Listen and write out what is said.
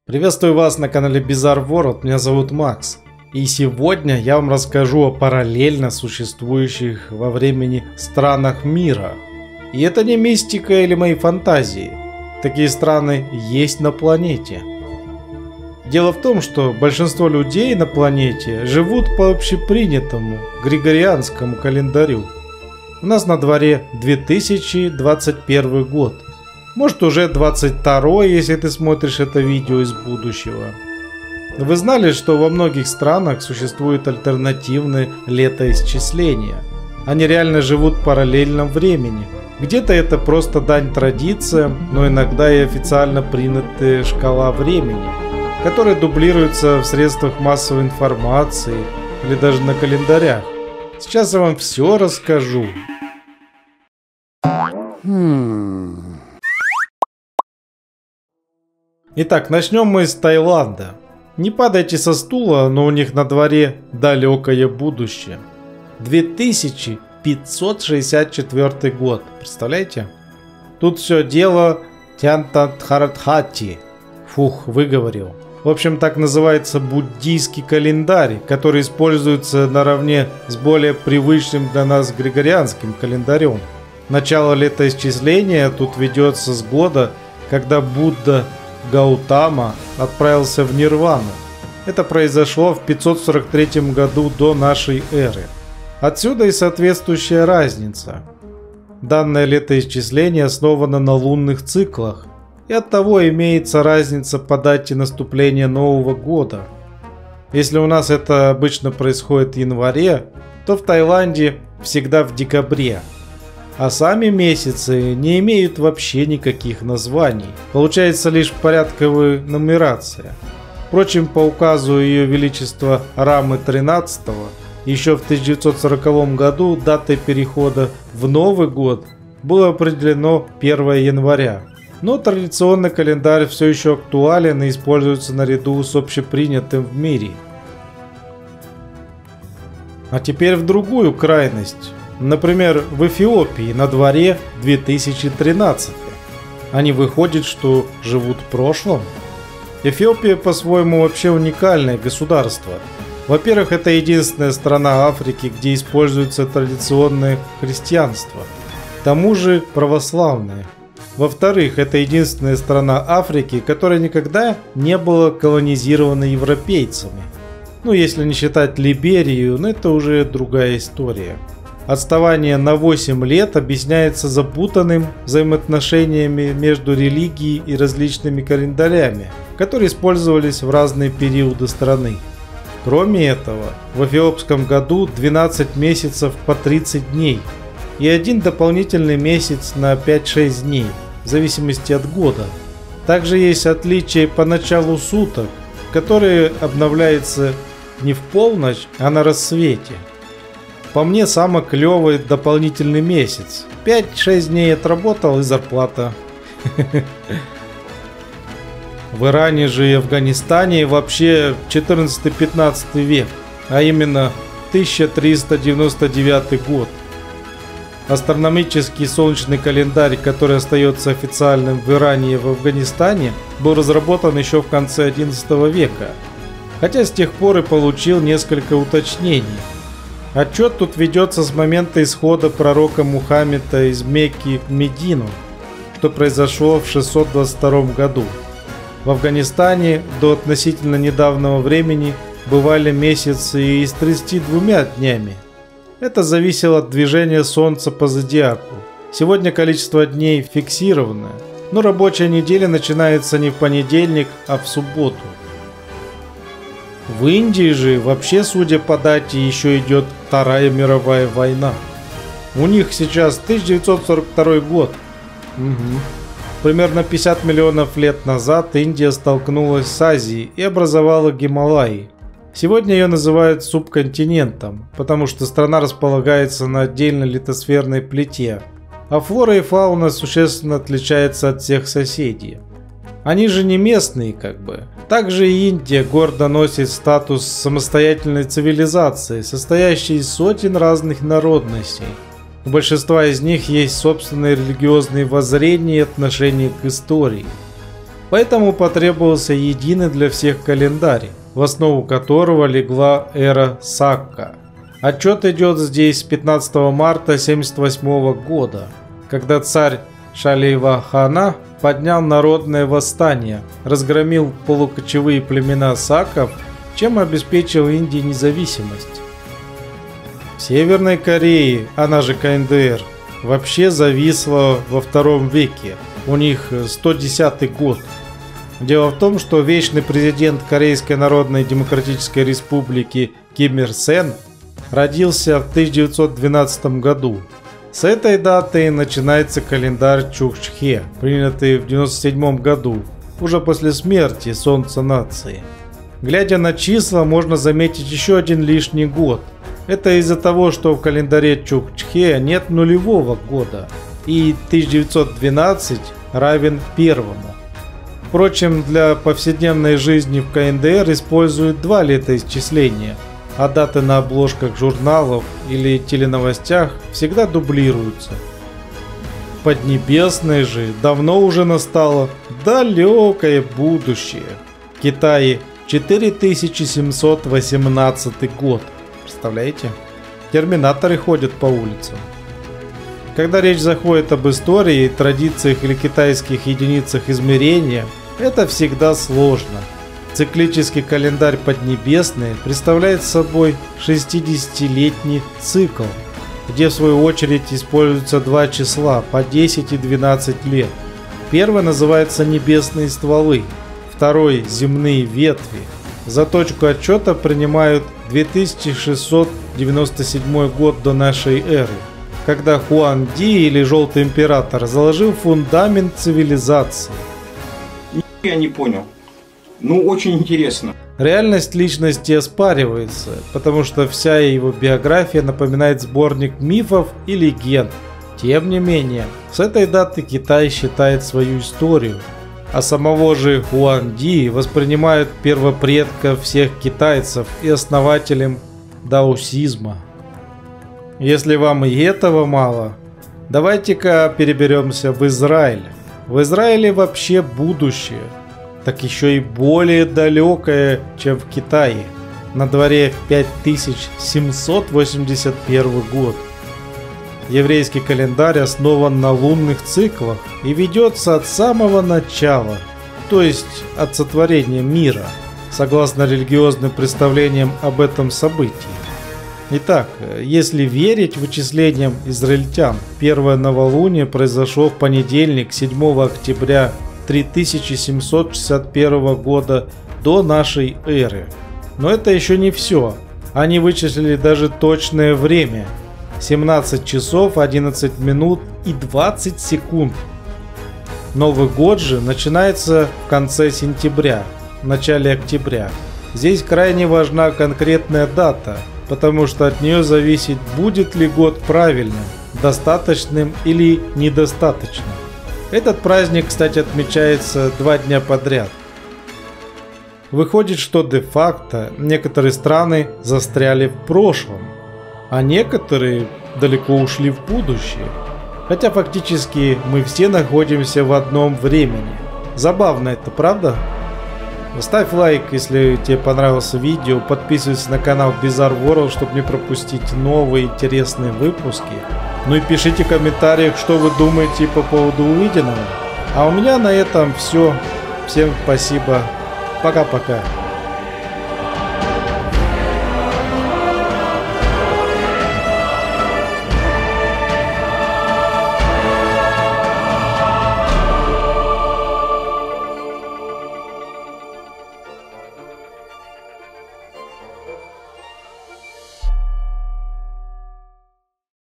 Приветствую вас на канале Bizarre World, меня зовут Макс. И сегодня я вам расскажу о параллельно существующих во времени странах мира. И это не мистика или мои фантазии. Такие страны есть на планете. Дело в том, что большинство людей на планете живут по общепринятому григорианскому календарю. У нас на дворе 2021 год. Может уже 22-й, если ты смотришь это видео из будущего. Вы знали, что во многих странах существует альтернативное летоисчисление? Они реально живут в параллельном времени. Где-то это просто дань традициям, но иногда и официально принятая шкала времени, которая дублируется в средствах массовой информации или даже на календарях. Сейчас я вам все расскажу. Итак, начнем мы с Таиланда. Не падайте со стула, но у них на дворе далекое будущее. 2564 год, представляете? Тут все дело Тянтадхарадхати. Фух, выговорил. В общем, так называется буддийский календарь, который используется наравне с более привычным для нас григорианским календарем. Начало летоисчисления тут ведется с года, когда Будда Гаутама отправился в Нирвану. Это произошло в 543 году до нашей эры. Отсюда и соответствующая разница. Данное летоисчисление основано на лунных циклах, и оттого имеется разница по дате наступления Нового года. Если у нас это обычно происходит в январе, то в Таиланде всегда в декабре. А сами месяцы не имеют вообще никаких названий. Получается лишь порядковая нумерация. Впрочем, по указу Ее Величества Рамы XIII, еще в 1940 году датой перехода в Новый год было определено 1 января. Но традиционный календарь все еще актуален и используется наряду с общепринятым в мире. А теперь в другую крайность. Например, в Эфиопии на дворе 2013. Они выходят, что живут в прошлом. Эфиопия по-своему вообще уникальное государство. Во-первых, это единственная страна Африки, где используется традиционное христианство. К тому же православное. Во-вторых, это единственная страна Африки, которая никогда не была колонизирована европейцами. Ну, если не считать Либерию, но это уже другая история. Отставание на 8 лет объясняется запутанным взаимоотношениями между религией и различными календарями, которые использовались в разные периоды страны. Кроме этого, в эфиопском году 12 месяцев по 30 дней и один дополнительный месяц на 5-6 дней, в зависимости от года. Также есть отличия по началу суток, которые обновляются не в полночь, а на рассвете. По мне, самый клевый дополнительный месяц. 5-6 дней отработал и зарплата. В Иране же и Афганистане вообще 14-15 век, а именно 1399 год. Астрономический солнечный календарь, который остается официальным в Иране и в Афганистане, был разработан еще в конце 11 века, хотя с тех пор и получил несколько уточнений. Отчет тут ведется с момента исхода пророка Мухаммеда из Мекки в Медину, что произошло в 622 году. В Афганистане до относительно недавнего времени бывали месяцы и с 32 днями. Это зависело от движения Солнца по зодиаку. Сегодня количество дней фиксированное, но рабочая неделя начинается не в понедельник, а в субботу. В Индии же вообще, судя по дате, еще идет Вторая мировая война. У них сейчас 1942 год. Примерно 50 миллионов лет назад Индия столкнулась с Азией и образовала Гималаи. Сегодня ее называют субконтинентом, потому что страна располагается на отдельной литосферной плите, а флора и фауна существенно отличаются от всех соседей. Они же не местные как бы. Также и Индия гордо носит статус самостоятельной цивилизации, состоящей из сотен разных народностей. У большинства из них есть собственные религиозные воззрения и отношения к истории. Поэтому потребовался единый для всех календарь, в основу которого легла эра Сакка. Отчет идет здесь с 15 марта 1978 года, когда царь Шаливахана поднял народное восстание, разгромил полукочевые племена саков, чем обеспечил Индии независимость. В Северной Корее, она же КНДР, вообще зависла во втором веке, у них 110 год. Дело в том, что вечный президент Корейской Народной Демократической Республики Ким Ир Сен родился в 1912 году. С этой даты начинается календарь Чукчхе, принятый в 1997 году, уже после смерти Солнца нации. Глядя на числа, можно заметить еще один лишний год. Это из-за того, что в календаре Чукчхе нет нулевого года, и 1912 равен первому. Впрочем, для повседневной жизни в КНДР используют два летоисчисления, а даты на обложках журналов или теленовостях всегда дублируются. Поднебесное же давно уже настало далекое будущее. В Китае 4718 год. Представляете? Терминаторы ходят по улицам. Когда речь заходит об истории, традициях или китайских единицах измерения, это всегда сложно. Циклический календарь Поднебесный представляет собой 60-летний цикл, где в свою очередь используются два числа по 10 и 12 лет. Первый называется небесные стволы, второй земные ветви. За точку отчета принимают 2697 год до нашей эры, когда Хуан Ди или Желтый Император заложил фундамент цивилизации. Я не понял. Ну, очень интересно. Реальность личности оспаривается, потому что вся его биография напоминает сборник мифов и легенд. Тем не менее, с этой даты Китай считает свою историю, а самого же Хуан Ди воспринимают первопредком всех китайцев и основателем даосизма. Если вам и этого мало, давайте-ка переберемся в Израиль. В Израиле вообще будущее, так еще и более далекое, чем в Китае. На дворе 5781 год. Еврейский календарь основан на лунных циклах и ведется от самого начала, то есть от сотворения мира, согласно религиозным представлениям об этом событии. Итак, если верить вычислениям израильтян, первое новолуние произошло в понедельник, 7 октября 3761 года до нашей эры. Но это еще не все. Они вычислили даже точное время: 17 часов 11 минут и 20 секунд. Новый год же начинается в конце сентября, в начале октября. Здесь крайне важна конкретная дата, потому что от нее зависит, будет ли год правильным, достаточным или недостаточным. Этот праздник, кстати, отмечается 2 дня подряд. Выходит, что де-факто некоторые страны застряли в прошлом, а некоторые далеко ушли в будущее. Хотя фактически мы все находимся в одном времени. Забавно это, правда? Ставь лайк, если тебе понравилось видео, подписывайся на канал Bizarre World, чтобы не пропустить новые интересные выпуски. Ну и пишите в комментариях, что вы думаете по поводу увиденного. А у меня на этом все. Всем спасибо. Пока-пока.